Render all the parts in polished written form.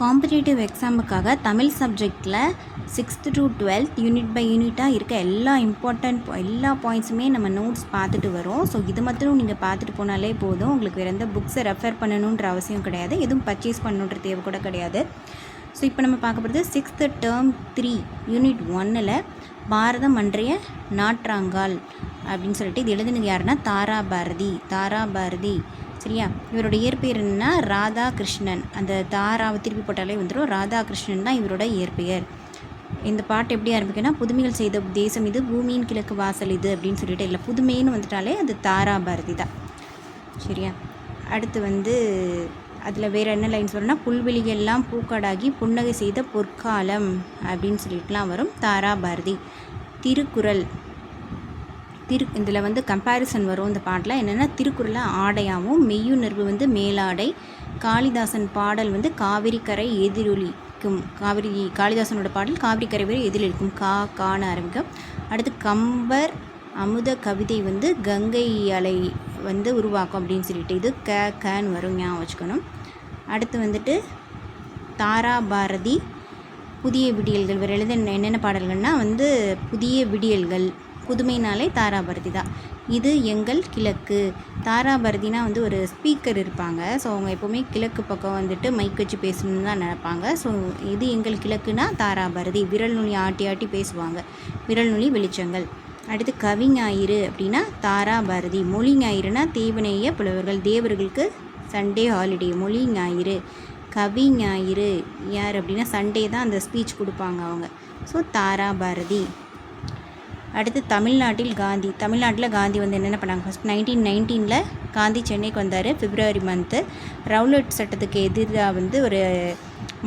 Competitive எக்ஸாமுக்காக Tamil சப்ஜெக்டில் 6th to 12th unit by யூனிட்டாக இருக்க எல்லா பாயிண்ட்ஸுமே நம்ம நோட்ஸ் பார்த்துட்டு வரோம். ஸோ இது மட்டும் நீங்கள் பார்த்துட்டு போனாலே போதும். உங்களுக்கு வேறு எந்த புக்ஸை ரெஃபர் பண்ணணுன்ற அவசியம் கிடையாது, எதுவும் பர்ச்சேஸ் பண்ணணுன்ற தேவை கூட கிடையாது. ஸோ இப்போ நம்ம பார்க்க போகிறது 6th term 3 யூனிட் 1ல் பாரதம் அன்றைய நாற்றாங்கால் அப்படின்னு சொல்லிட்டு இது எழுதுனது யாருன்னா தாரா பாரதி. சரியா? இவரோட இயற்பெயர் என்னன்னா ராதாகிருஷ்ணன். அந்த தாராவை திருப்பி போட்டாலே வந்துடும், ராதாகிருஷ்ணன் தான் இவரோட இயற்பெயர். இந்த பாட்டு எப்படி ஆரம்பிக்குன்னா, புதுமைகள் செய்த தேசம் இது, பூமியின் கிழக்கு வாசல் இது அப்படின்னு சொல்லிட்டு இல்லை, புதுமைன்னு வந்துட்டாலே அது தாரா பாரதி தான். சரியா? அடுத்து அதில் வேறு என்ன லைன்ஸ் வரும்னா, புல்வெளியெல்லாம் பூக்காடாகி புன்னகை செய்த பொற்காலம் அப்படின்னு சொல்லிட்டுலாம் வரும். தாரா பாரதி. திருக்குறள் இதில் கம்பேரிசன் வரும். இந்த பாட்டில் என்னென்னா, திருக்குறளை ஆடையாகவும் மெய்யுணர்வு மேலாடை. காளிதாசன் பாடல் காவிரி கரை எதிரொலிக்கும். காளிதாசனோட பாடல் காவிரி கரை வரை எதிரொலிக்கும். காண ஆரம்பிக்கும். அடுத்து கம்பர் அமுத கவிதை கங்கை அலை உருவாக்கும் அப்படின்னு சொல்லிட்டு இது கன்னு வரும், ஞாபகம் வச்சுக்கணும். அடுத்து தாரா பாரதி புதிய விடியல்கள். வேறு எழுத என்னென்ன பாடல்கள்னால் புதிய விடியல்கள். புதுமைனாலே தாராபாரதி தான். இது எங்கள் கிழக்கு. தாராபாரதினா ஒரு ஸ்பீக்கர் இருப்பாங்க. ஸோ அவங்க எப்போவுமே கிழக்கு பக்கம் மைக் வச்சு பேசணுன்னு தான் நினைப்பாங்க. ஸோ இது எங்கள் கிழக்குனா தாராபாரதி. விரல் நுனி ஆட்டி ஆட்டி பேசுவாங்க, விரல் நுனி வெளிச்சங்கள். அடுத்து கவிஞாயிறு அப்படின்னா தாராபாரதி. மொழி ஞாயிறுனா தேவநேய புலவர்கள், தேவர்களுக்கு சண்டே ஹாலிடே. மொழி ஞாயிறு. கவி ஞாயிறு யார் அப்படின்னா சண்டே தான் அந்த ஸ்பீச் கொடுப்பாங்க அவங்க. ஸோ தாராபாரதி. அடுத்து தமிழ்நாட்டில் காந்தி என்னென்ன பண்ணாங்க. ஃபஸ்ட் 1919 காந்தி சென்னைக்கு வந்தார். பிப்ரவரி மந்த்து ரவுலட் சட்டத்துக்கு எதிராக ஒரு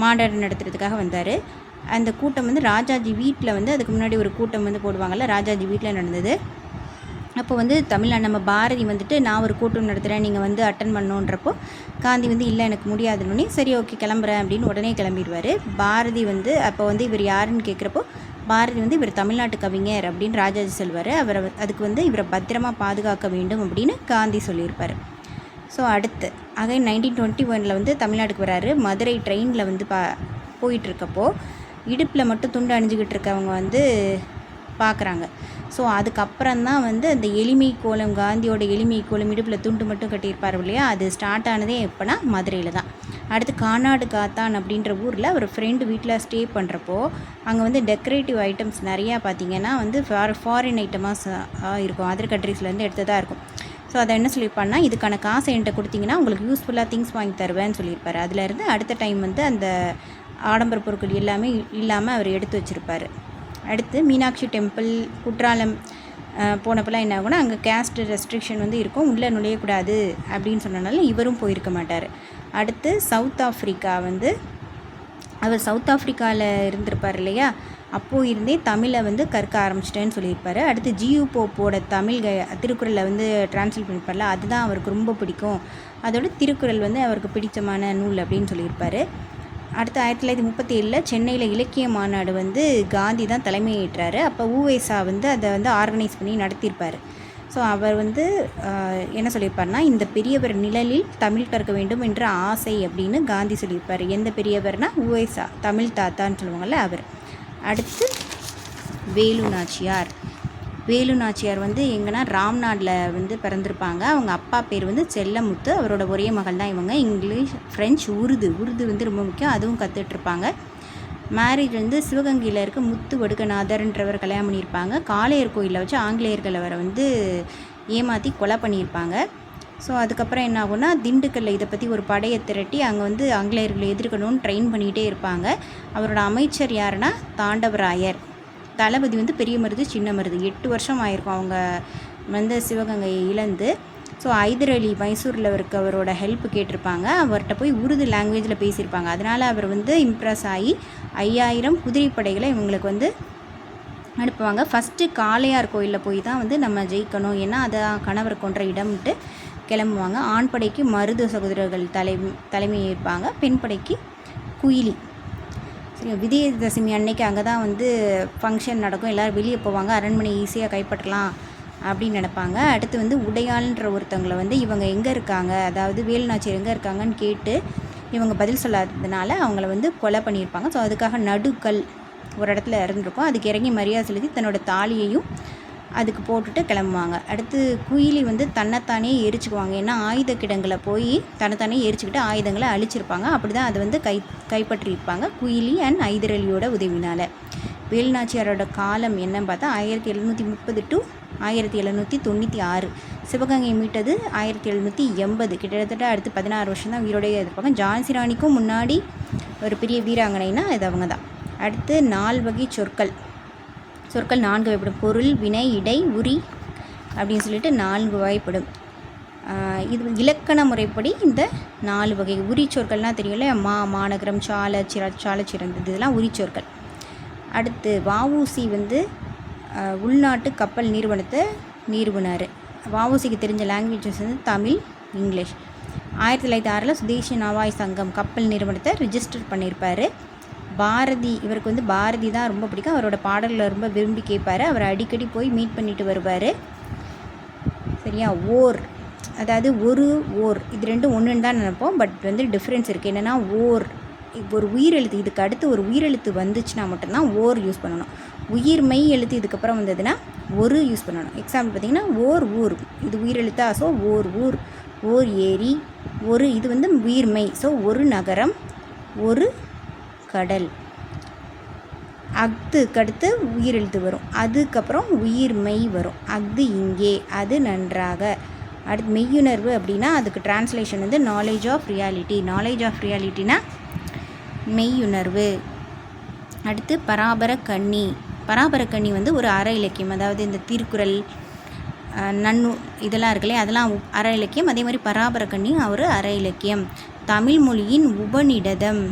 மாநாடு நடத்துறதுக்காக வந்தார். அந்த கூட்டம் ராஜாஜி வீட்டில் அதுக்கு முன்னாடி ஒரு கூட்டம் போடுவாங்கள்ல, ராஜாஜி வீட்டில் நடந்தது. அப்போ நம்ம பாரதி நான் ஒரு கூட்டம் நடத்துகிறேன், நீங்கள் அட்டன் பண்ணோன்றப்போ காந்தி இல்லை எனக்கு முடியாதுன்னு, சரி ஓகே கிளம்புறேன் அப்படின்னு உடனே கிளம்பிடுவார். பாரதி அப்போ இவர் யாருன்னு கேட்குறப்போ பாரதி இவர் தமிழ்நாட்டு கவிஞர் அப்படின்னு ராஜாஜி சொல்வார். அதுக்கு இவரை பத்திரமா பாதுகாக்க வேண்டும் அப்படின்னு காந்தி சொல்லியிருப்பார். ஸோ அடுத்து 1921 தமிழ்நாட்டுக்கு வராரு. மதுரை ட்ரெயினில் போயிட்டுருக்கப்போ இடுப்பில் மட்டும் துண்டு அணிஞ்சிக்கிட்டு இருக்கவங்க பார்க்குறாங்க. ஸோ அதுக்கப்புறம் தான் அந்த எளிமை கோலம், காந்தியோட எளிமை கோலம், இடுப்பில் துண்டு மட்டும் கட்டியிருப்பார் இல்லையா, அது ஸ்டார்ட் ஆனதே எப்போனா மதுரையில் தான். அடுத்து கானாடு காத்தான் அப்படின்ற ஊரில் ஒரு ஃப்ரெண்டு வீட்டில் ஸ்டே பண்ணுறப்போ அங்கே டெக்கரேட்டிவ் ஐட்டம்ஸ் நிறையா பார்த்திங்கன்னா ஃபாரின் ஐட்டமாக இருக்கும், அதர் கண்ட்ரீஸ்லேருந்து எடுத்ததாக இருக்கும். ஸோ அதை என்ன சொல்லியிருப்பாருன்னா, இதுக்கான காசை என்கிட்ட கொடுத்தீங்கன்னா உங்களுக்கு யூஸ்ஃபுல்லாக திங்ஸ் வாங்கி தருவேன்னு சொல்லியிருப்பார். அதிலேருந்து அடுத்த டைம் அந்த ஆடம்பர பொருட்கள் எல்லாமே இல்லாமல் அவர் எடுத்து வச்சுருப்பார். அடுத்து மீனாட்சி டெம்பிள் குற்றாலம் போனப்பெல்லாம் என்ன ஆகும்னா, அங்கே கேஸ்ட் ரெஸ்ட்ரிக்ஷன் இருக்கும், உள்ளே நுழையக்கூடாது அப்படின்னு சொன்னனால இவரும் போயிருக்க மாட்டார். அடுத்து சவுத் ஆஃப்ரிக்கா அவர் சவுத் ஆஃப்ரிக்காவில் இருந்திருப்பார் இல்லையா, அப்போது இருந்தே தமிழை கற்க ஆரம்பிச்சிட்டேன்னு சொல்லியிருப்பார். அடுத்து ஜியு போப்போட தமிழ் திருக்குறளை டிரான்ஸ்லேட் பண்ணியிருப்பார்ல, அதுதான் அவருக்கு ரொம்ப பிடிக்கும். அதோட திருக்குறள் அவருக்கு பிடித்தமான நூல் அப்படின்னு சொல்லியிருப்பார். அடுத்து 1937 சென்னையில் இலக்கிய மாநாடு காந்தி தான் தலைமையேற்றார். அப்போ ஊவேசா அதை ஆர்கனைஸ் பண்ணி நடத்தியிருப்பார். ஸோ அவர் என்ன சொல்லியிருப்பார்னா, இந்த பெரியவர் நிழலில் தமிழ் கற்க வேண்டும் என்ற ஆசை அப்படின்னு காந்தி சொல்லியிருப்பார். எந்த பெரியவர்னா ஊவேசா, தமிழ் தாத்தான்னு சொல்லுவாங்கள்ல அவர். அடுத்து வேலு நாச்சியார் எங்கன்னா ராம்நாடில் பிறந்திருப்பாங்க. அவங்க அப்பா பேர் செல்லமுத்து. அவரோட ஒரே மகள் தான் இவங்க. இங்கிலீஷ், ஃப்ரெஞ்சு, உருது ரொம்ப முக்கியம், அதுவும் கற்றுட்ருப்பாங்க. மேரேஜ் சிவகங்கையில் இருக்க முத்து வடுகநாதர்ன்றவர் கல்யாணம் பண்ணியிருப்பாங்க. காளையர் கோயிலில் வச்சு ஆங்கிலேயர்கள் அவரை ஏமாற்றி கொலை பண்ணியிருப்பாங்க. ஸோ அதுக்கப்புறம் என்ன ஆகும்னா, திண்டுக்கல்லில் இதை பற்றி ஒரு படையை திரட்டி அங்கே ஆங்கிலேயர்களை எதிர்க்கணும்னு ட்ரெயின் பண்ணிகிட்டே இருப்பாங்க. அவரோட அமைச்சர் யாருன்னா தாண்டவராயர். தளபதி பெரிய மருது சின்ன மருது. 8 வருஷம் ஆயிருக்கும் அவங்க சிவகங்கையை இழந்து. ஸோ ஹைதர் அலி மைசூரில் அவரோட ஹெல்ப் கேட்டிருப்பாங்க. அவர்கிட்ட போய் உருது லாங்குவேஜில் பேசியிருப்பாங்க. அதனால் அவர் இம்ப்ரெஸ் ஆகி 5000 குதிரைப்படைகளை இவங்களுக்கு அனுப்புவாங்க. ஃபஸ்ட்டு காளையார் கோயிலில் போய் தான் நம்ம ஜெயிக்கணும், ஏன்னா அதை கணவர் கொன்ற இடம்ட்டு கிளம்புவாங்க. ஆண் படைக்கு மருது சகோதரர்கள் தலைமை ஏற்பாங்க, பெண் படைக்கு குயிலி. சரி, விஜயதசமி அன்னைக்கு அங்கே தான் ஃபங்க்ஷன் நடக்கும். எல்லோரும் வெளியே போவாங்க, அரண்மனை ஈஸியாக கைப்பற்றலாம் அப்படின்னு நினைப்பாங்க. அடுத்து உடையாள்ன்ற ஒருத்தவங்களை இவங்க எங்கே இருக்காங்க, அதாவது வேலுநாச்சியார் எங்கே இருக்காங்கன்னு கேட்டு இவங்க பதில் சொல்லாததுனால அவங்கள வந்து கொலை பண்ணியிருப்பாங்க. ஸோ அதுக்காக நடுக்கல் ஒரு இடத்துல இறந்துருக்கும். அதுக்கு இறங்கி மரியாதை செலுத்தி தன்னோட தாலியையும் அதுக்கு போட்டுட்டு கிளம்புவாங்க. அடுத்து குயிலி வந்து தன்னைத்தானே எரிச்சுக்குவாங்க. ஏன்னா ஆயுத கிடங்கில் போய் தன்னைத்தானே எரிச்சுக்கிட்டு ஆயுதங்களை அழிச்சிருப்பாங்க. அப்படி தான் அதை வந்து கைப்பற்றியிருப்பாங்க குயிலி அண்ட் ஹைதர் அலியோட உதவினால். வேலுநாச்சியாரோட காலம் என்னன்னு பார்த்தா 1730 to 1796. சிவகங்கையை மீட்டது 1780. கிட்டத்தட்ட அடுத்து 16 வருஷம் தான் உயிரோடையே இருப்பாங்க. ஜான்சி ராணிக்கும் முன்னாடி ஒரு பெரிய வீராங்கனைனா இது அவங்க தான். அடுத்து 4 வகை சொற்கள் 4 வகைப்படும். பொருள், வினை, இடை, உரி அப்படின்னு சொல்லிட்டு 4 வகைப்படும். இது இலக்கண முறைப்படி இந்த 4 வகை உரி சொற்கள்னால் தெரியல. மாநகரம், சால சிறந்தது, இதெல்லாம் உரி சொற்கள். அடுத்து வஉசி வந்து உள்நாட்டு கப்பல் நிறுவனத்தை நிறுவனார். வஉசிக்கு தெரிஞ்ச லாங்குவேஜஸ் வந்து தமிழ், இங்கிலீஷ். 1906 சுதேசி நாவாய் சங்கம் கப்பல் நிறுவனத்தை ரிஜிஸ்டர் பண்ணியிருப்பார். பாரதி, இவருக்கு வந்து பாரதி தான் ரொம்ப பிடிக்கும். அவரோட பாடல்களை ரொம்ப விரும்பி கேட்பார். அவர் அடிக்கடி போய் மீட் பண்ணிட்டு வருவார். சரியா? ஓர், அதாவது ஓர் இது ரெண்டும் ஒன்றுன்னு தான் நினைப்போம். பட் வந்து டிஃப்ரென்ஸ் இருக்குது. என்னென்னா ஓர் ஒரு உயிரெழுத்து, இதுக்கு அடுத்து ஒரு உயிரெழுத்து வந்துச்சுன்னா மட்டும்தான் ஓர் யூஸ் பண்ணணும். உயிர்மெய் எழுத்து இதுக்கப்புறம் வந்ததுன்னா ஒரு யூஸ் பண்ணணும். எக்ஸாம்பிள் பார்த்திங்கன்னா ஓர் ஊர், இது உயிரெழுத்தா, ஸோ ஓர் ஊர். ஓர் ஏரி, ஒரு இது வந்து உயிர்மெய், ஸோ ஒரு நகரம், ஒரு கடல். அஃதுக்கு அடுத்து உயிரெழுத்து வரும், அதுக்கப்புறம் உயிர்மெய் வரும். அஃது இங்கே, அது நன்றாக. அடுத்து மெய்யுணர்வு அப்படின்னா அதுக்கு டிரான்ஸ்லேஷன் வந்து knowledge of reality. Knowledge of ரியாலிட்டினா மெய்யுணர்வு. அடுத்து பராபரக்கண்ணி. பராபரக்கண்ணி வந்து ஒரு அற இலக்கியம். அதாவது இந்த திருக்குறள், நன்னூல் இதெல்லாம் இருக்குல்லையே, அதெல்லாம் அற இலக்கியம். அதே மாதிரி பராபரக்கண்ணி ஒரு அற இலக்கியம். தமிழ் மொழியின் உபநிடதம்.